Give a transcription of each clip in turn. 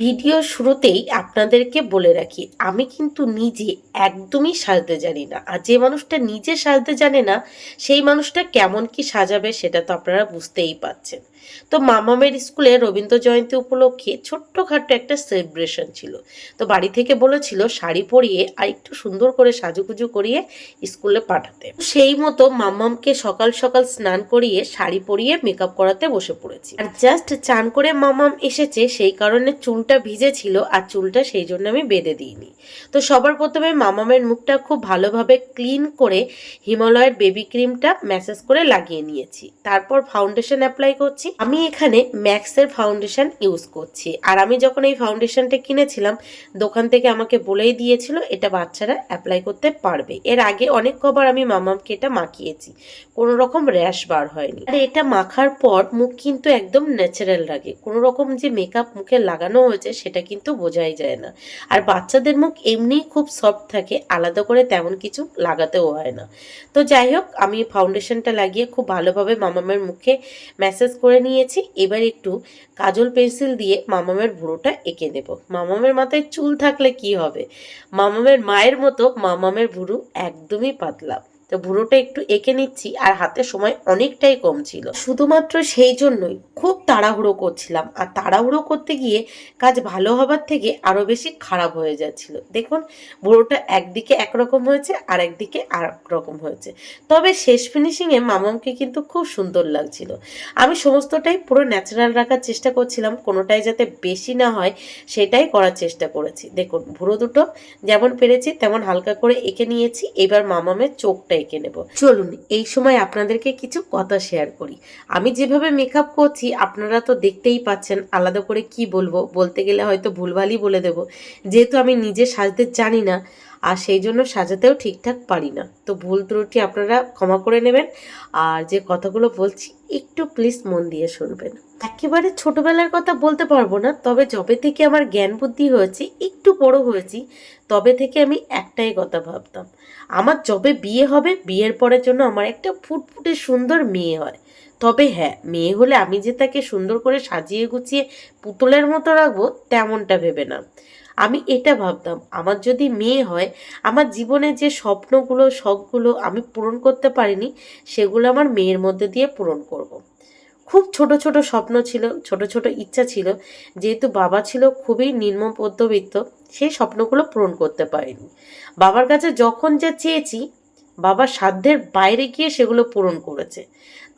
Video শুরুতেই আপনাদেরকে বলে রাখি, আমি কিন্তু নিজে একদমই সাজতে জানি না। আর যে মানুষটা নিজে সাজতে জানে না, সেই মানুষটা কেমন কি সাজাবে সেটা তো আপনারা বুঝতেই পাচ্ছেন। তো মামামের স্কুলে রবীন্দ্র জয়ন্তী উপলক্ষে ছোট্টখাট্ট একটা সেলিব্রেশন ছিল। তো বাড়ি থেকে বলেছিল শাড়ি পরিয়ে আর একটু সুন্দর করে সাজুগুজু করিয়ে স্কুলে পাঠাতে। সেই মতো মামামকে সকাল সকাল স্নান করিয়ে শাড়ি পরিয়ে মেকআপ করাতে বসে পড়েছি। আর জাস্ট চান করে মামাম এসেছে, সেই কারণে চুলটা ভিজে ছিল আর চুলটা সেই জন্য আমি বেঁধে দিইনি। তো সবার প্রথমে মামামের মুখটা খুব ভালোভাবে ক্লিন করে হিমালয়ের বেবি ক্রিমটা ম্যাসেজ করে লাগিয়ে নিয়েছি। তারপর ফাউন্ডেশন অ্যাপ্লাই করছি। আমি এখানে ম্যাক্সের ফাউন্ডেশন ইউজ করছি। আর আমি যখন এই ফাউন্ডেশনটা কিনেছিলাম, দোকান থেকে আমাকে বলেই দিয়েছিল এটা বাচ্চারা অ্যাপ্লাই করতে পারবে। এর আগে অনেক কবার আমি মামামকে এটা মাখিয়েছি, কোনো রকম র্যাশ বার হয়নি। আর এটা মাখার পর মুখ কিন্তু একদম ন্যাচারাল লাগে, কোনো রকম যে মেকআপ মুখে লাগানো হয়েছে সেটা কিন্তু বোঝাই যায় না। আর বাচ্চাদের মুখ এমনিই খুব সফট থাকে, আলাদা করে তেমন কিছু লাগাতেও হয় না। তো যাই হোক, আমি ফাউন্ডেশনটা লাগিয়ে খুব ভালোভাবে মামামের মুখে ম্যাসেজ করে নিয়েছি। এবার একটু কাজল পেন্সিল দিয়ে মামামের ভুরুটা এঁকে দেব। মামামের মাথায় চুল থাকলে কি হবে, মামামের মায়ের মতো মামামের ভুরু একদমই পাতলা। তো ভুরুটা একটু এঁকে নিচ্ছি, আর হাতে সময় অনেকটাই কম ছিল, শুধুমাত্র সেই জন্যই খুব তাড়াহুড়ো করছিলাম। আর তাড়াহুড়ো করতে গিয়ে কাজ ভালো হবার থেকে আরো বেশি খারাপ হয়ে যাচ্ছিল। দেখুন, ভুরুটা একদিকে একরকম হয়েছে আর একদিকে আর রকম হয়েছে। তবে শেষ ফিনিশিংয়ে মামামকে কিন্তু খুব সুন্দর লাগছিল। আমি সমস্তটাই পুরো ন্যাচারাল রাখার চেষ্টা করছিলাম, কোনোটাই যাতে বেশি না হয় সেটাই করার চেষ্টা করেছি। দেখুন, ভুরু দুটো যেমন পেরেছি তেমন হালকা করে এঁকে নিয়েছি। এবার মামামের চোখটা এঁকে নেব। চলুন, এই সময় আপনাদেরকে কিছু কথা শেয়ার করি। আমি যেভাবে মেকআপ করছি আপনারা তো দেখতেই পাচ্ছেন, আলাদা করে কি বলবো, বলতে গেলে হয়তো ভুলভালই বলে দেব, যেহেতু আমি নিজে সাজতে জানি না আর সেই জন্য সাজাতেও ঠিকঠাক পারি না। তো ভুল ত্রুটি আপনারা ক্ষমা করে নেবেন। আর যে কথাগুলো বলছি একটু প্লিজ মন দিয়ে শুনবেন। একেবারে ছোটবেলার কথা বলতে পারবো না, তবে যবে থেকে আমার জ্ঞান বুদ্ধি হয়েছে, একটু বড় হয়েছি, তবে থেকে আমি একটাই কথা ভাবতাম, আমার যবে বিয়ে হবে, বিয়ের পরের জন্য আমার একটা ফুটফুটে সুন্দর মেয়ে হয়। তবে হ্যাঁ, মেয়ে হলে আমি যে তাকে সুন্দর করে সাজিয়ে গুছিয়ে পুতুলের মতো রাখবো তেমনটা ভেবে না। আমি এটা ভাবতাম, আমার যদি মেয়ে হয়, আমার জীবনে যে স্বপ্নগুলো শখগুলো আমি পূরণ করতে পারিনি, সেগুলো আমার মেয়ের মধ্যে দিয়ে পূরণ করব। খুব ছোট ছোট স্বপ্ন ছিল, ছোট ছোট ইচ্ছা ছিল। যেহেতু বাবা ছিল খুবই নিম্ন মধ্যবিত্ত, সেই স্বপ্নগুলো পূরণ করতে পারিনি। বাবার কাছে যখন যা চেয়েছি, বাবার সাধ্যের বাইরে গিয়ে সেগুলো পূরণ করেছে।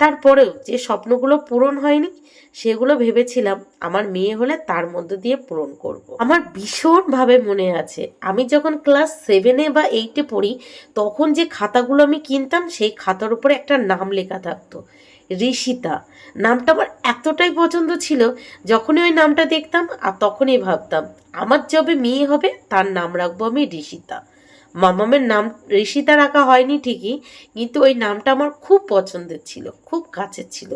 তারপরেও যে স্বপ্নগুলো পূরণ হয়নি, সেগুলো ভেবেছিলাম আমার মেয়ে হলে তার মধ্যে দিয়ে পূরণ করব। আমার ভীষণভাবে মনে আছে, আমি যখন ক্লাস 7-এ বা 8-এ পড়ি, তখন যে খাতাগুলো আমি কিনতাম, সেই খাতার উপরে একটা নাম লেখা থাকতো, ঋষিতা। নামটা আমার এতটাই পছন্দ ছিল, যখনই ওই নামটা দেখতাম আর তখনই ভাবতাম আমার যবে মেয়ে হবে তার নাম রাখবো আমি ঋষিতা। মামামের নাম ঋষিতা রাখা হয়নি ঠিকই, কিন্তু ওই নামটা আমার খুব পছন্দের ছিল, খুব কাছের ছিল।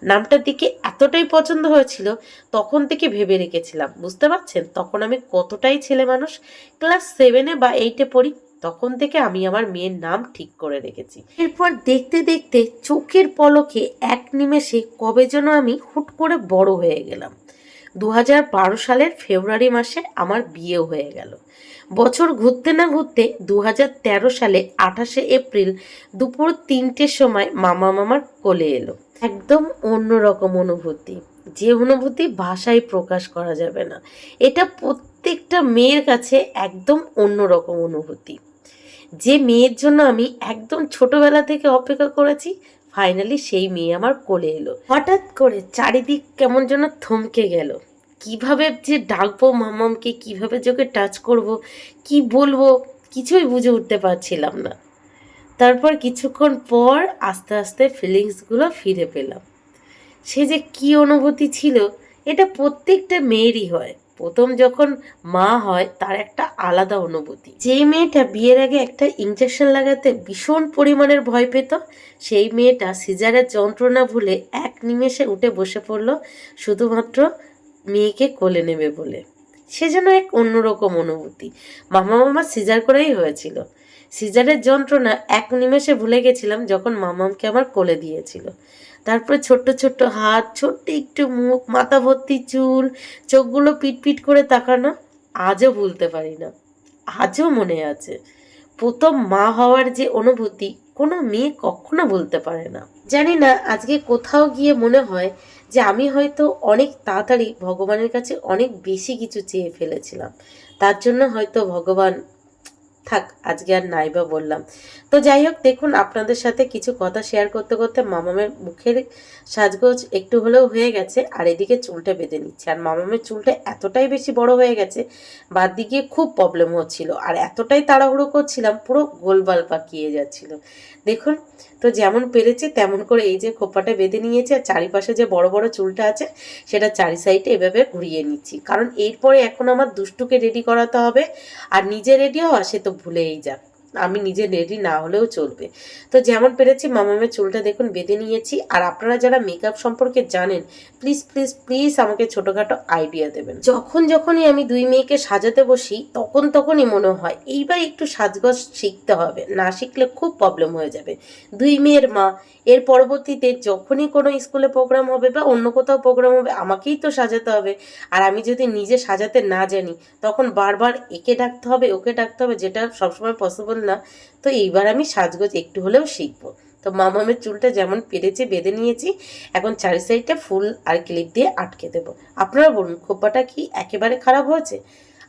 নামটার দিকে এতটাই পছন্দ হয়েছিল, তখন থেকে ভেবে রেখেছিলাম। বুঝতে পারছেন তখন আমি কতটাই ছেলে মানুষ। ক্লাস 7-এ বা 8-এ পড়ি, তখন থেকে আমি আমার মেয়ের নাম ঠিক করে রেখেছি। এরপর দেখতে দেখতে চোখের পলকে এক নিমেষে কবে যেন আমি হুট করে বড় হয়ে গেলাম। 2012 সালের ফেব্রুয়ারি মাসে আমার বিয়ে হয়ে গেল। বছর ঘুরতে না ঘুরতে 2013 সালে 28শে এপ্রিল দুপুর 3টের সময় মামা মামার কোলে এলো। একদম অন্যরকম অনুভূতি, যে অনুভূতি ভাষায় প্রকাশ করা যাবে না। এটা প্রত্যেকটা মেয়ের কাছে একদম অন্যরকম অনুভূতি। যে মেয়ের জন্য আমি একদম ছোটবেলা থেকে অপেক্ষা করেছি, ফাইনালি সেই মেয়ে আমার কোলে এলো। হঠাৎ করে চারিদিক কেমন যেন থমকে গেল। কিভাবে যে ডাকবো মামামকে, কিভাবে যে ওকে টাচ করব, কি বলবো, কিছুই বুঝে উঠতে পারছিলাম না। তারপর কিছুক্ষণ পর আস্তে আস্তে ফিলিংসগুলো ফিরে পেলাম। সে যে কি অনুভূতি ছিল, এটা প্রত্যেকটা মেয়েরই হয়। প্রথম যখন মা হয় তার একটা আলাদা অনুভূতি। যেই মেয়েটা বিয়ের আগে একটা ইঞ্জেকশন লাগাতে ভীষণ পরিমাণের ভয় পেত, সেই মেয়েটা সিজারের যন্ত্রণা ভুলে এক নিমেষে উঠে বসে পড়লো, শুধুমাত্র মেয়েকে কোলে নেবে বলে। সে যেন এক অন্যরকম অনুভূতি। মামা সিজার করেই হয়েছিল। সিজারের যন্ত্রণা এক নিমেষে ভুলে গেছিলাম যখন মামামকে আমার কোলে দিয়েছিল। তারপরে ছোট্ট ছোট্ট হাত, ছোট্ট একটু মুখ, মাথা ভর্তি চুল, চোখগুলো পিটপিট করে তাকানো, আজও ভুলতে পারি না, আজও মনে আছে। প্রথম মা হওয়ার যে অনুভূতি কোনো মেয়ে কখনো ভুলতে পারে না। জানি না আজকে কোথাও গিয়ে মনে হয় যে আমি হয়তো অনেক তাড়াতাড়ি ভগবানের কাছে অনেক বেশি কিছু চেয়ে ফেলেছিলাম, তার জন্য হয়তো ভগবান, থাক আজকে আর নাইবা বললাম। তো যাই হোক, দেখুন আপনাদের সাথে কিছু কথা শেয়ার করতে করতে মামামের মুখের সাজগোজ একটু হলেও হয়ে গেছে, আর এদিকে চুলটা বেঁধে নিচ্ছে। আর মামামের চুলটা এতটাই বেশি বড় হয়ে গেছে, বাদ দিকে খুব প্রবলেম হচ্ছিল, আর এতটাই তাড়াহুড়ো করছিলাম পুরো গোলবাল পাকিয়ে যাচ্ছিল। দেখুন, তো যেমন পেরেছি তেমন করে এই যে খোপাটা বেঁধে নিয়েছে, আর চারিপাশে যে বড় বড় চুলটা আছে সেটা চারি সাইডে এভাবে ঘুরিয়ে নিচ্ছি, কারণ এরপরে এখন আমার দুষ্টুকে রেডি করাতে হবে। আর নিজে রেডি হওয়া সে তো ভুলেই যাক, আমি নিজে রেডি না হলেও চলবে। তো যেমন পেরেছি মামামের চুলটা দেখুন বেঁধে নিয়েছি। আর আপনারা যারা মেকআপ সম্পর্কে জানেন, প্লিজ প্লিজ প্লিজ আমাকে ছোটোখাটো আইডিয়া দেবেন। যখনই আমি দুই মেয়েকে সাজাতে বসি তখনই মনে হয় এইবার একটু সাজগোজ শিখতে হবে, না শিখলে খুব প্রবলেম হয়ে যাবে। দুই মেয়ের মা, এর পরবর্তীতে যখনই কোনো স্কুলে প্রোগ্রাম হবে বা অন্য কোথাও প্রোগ্রাম হবে আমাকেই তো সাজাতে হবে। আর আমি যদি নিজে সাজাতে না জানি তখন বারবার একে ডাকতে হবে ওকে ডাকতে হবে, যেটা সবসময় পসিবল না। তো এইবার আমি সাজগোজ একটু হলেও শিখবো। তো মামামের চুলটা যেমন পেরেছে বেঁধে নিয়েছি, এখন চারি সাইডটা ফুল আর ক্লিপ দিয়ে আটকে দেবো। আপনারা বলুন, খোপাটা কি একেবারে খারাপ হয়েছে?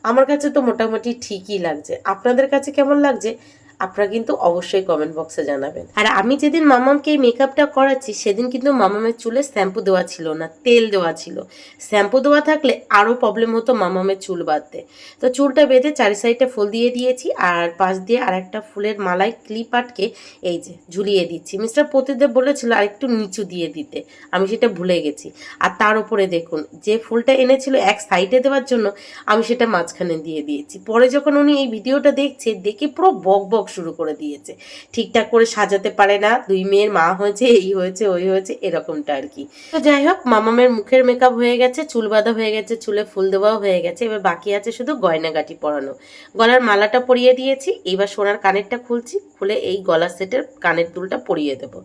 আমার কাছে তো মোটামুটি ঠিকই লাগছে, আপনাদের কাছে কেমন লাগছে আপনারা কিন্তু অবশ্যই কমেন্ট বক্সে জানাবেন। আর আমি যেদিন মামামকে এই মেকআপটা করাচ্ছি সেদিন কিন্তু মামামের চুলে শ্যাম্পু দেওয়া ছিল না, তেল দেওয়া ছিল। শ্যাম্পু দেওয়া থাকলে আরও প্রবলেম হতো মামামের চুল বাঁধতে। তো চুলটা বেঁধে চারি সাইডে ফুল দিয়ে দিয়েছি, আর পাশ দিয়ে আর একটা ফুলের মালায় ক্লিপ আটকে এই যে ঝুলিয়ে দিচ্ছি। মিস্টার প্রতিদেব বলেছিল আর একটু নিচু দিয়ে দিতে, আমি সেটা ভুলে গেছি। আর তার উপরে দেখুন যে ফুলটা এনেছিল এক সাইডে দেওয়ার জন্য, আমি সেটা মাঝখানে দিয়ে দিয়েছি। পরে যখন উনি এই ভিডিওটা দেখছে, দেখে পুরো বক বক শুরু করে দিয়েছে, ঠিকঠাক করে সাজাতে পারে না, দুই মেয়ের মা হয়েছে, এই হয়েছে ওই হয়েছে, এরকমটা আর কি। তো যাই হোক, মামামের মুখের মেকআপ হয়ে গেছে, চুল বাঁধা হয়ে গেছে, চুলে ফুল দেওয়াও হয়ে গেছে, এবার বাকি আছে শুধু গয়নাগাটি পরানো। গলার মালাটা পরিয়ে দিয়েছি, এবার সোনার কানেরটা খুলছি, খুলে এই গলার সেটের কানের দুলটা পরিয়ে দেবো।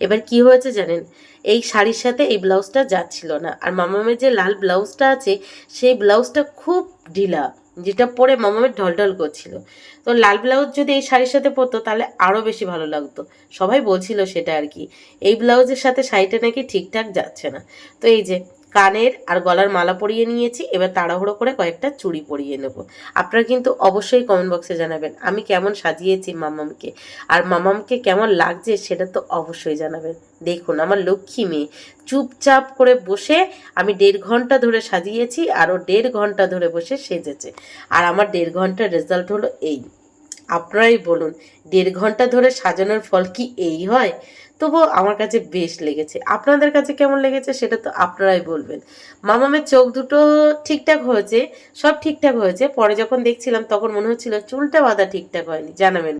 এবার কি হয়েছে জানেন, এই শাড়ির সাথে এই ব্লাউজটা যাচ্ছিল না, আর মামামের যে লাল ব্লাউজটা আছে সেই ব্লাউজটা খুব ঢিলা, যেটা পরে মামামের ঢলঢল করছিল। তো লাল ব্লাউজ যদি এই শাড়ির সাথে পরতো তাহলে আরও বেশি ভালো লাগতো, সবাই বলছিল সেটা আর কি। এই ব্লাউজের সাথে শাড়িটা নাকি ঠিকঠাক যাচ্ছে না। তো এই যে কানের আর গলার মালা পরিয়ে নিয়েছি, এবার তাড়াহুড়ো করে কয়েকটা চুড়ি পরিয়ে নেব। আপনারা কিন্তু অবশ্যই কমেন্ট বক্সে জানাবেন আমি কেমন সাজিয়েছি মামামকে, আর মামামকে কেমন লাগছে সেটা তো অবশ্যই জানাবেন। দেখুন আমার লক্ষ্মী মেয়ে চুপচাপ করে বসে আমি 1.5 ঘন্টা ধরে সাজিয়েছি, আরও 1.5 ঘন্টা ধরে বসে সেজেছে। আর আমার 1.5 ঘন্টার রেজাল্ট হলো এই। আপনারাই বলুন, 1.5 ঘন্টা ধরে সাজানোর ফল কি এই হয়? তবুও আমার কাছে বেশ লেগেছে, আপনাদের কাছে কেমন লেগেছে সেটা তো আপনারাই বলবেন। মামামের চোখ দুটো ঠিকঠাক হয়েছে, সব ঠিকঠাক হয়েছে। পরে যখন দেখছিলাম তখন মনে হচ্ছিল চুলটা বাঁধা ঠিকঠাক হয়নি, জানাবেন।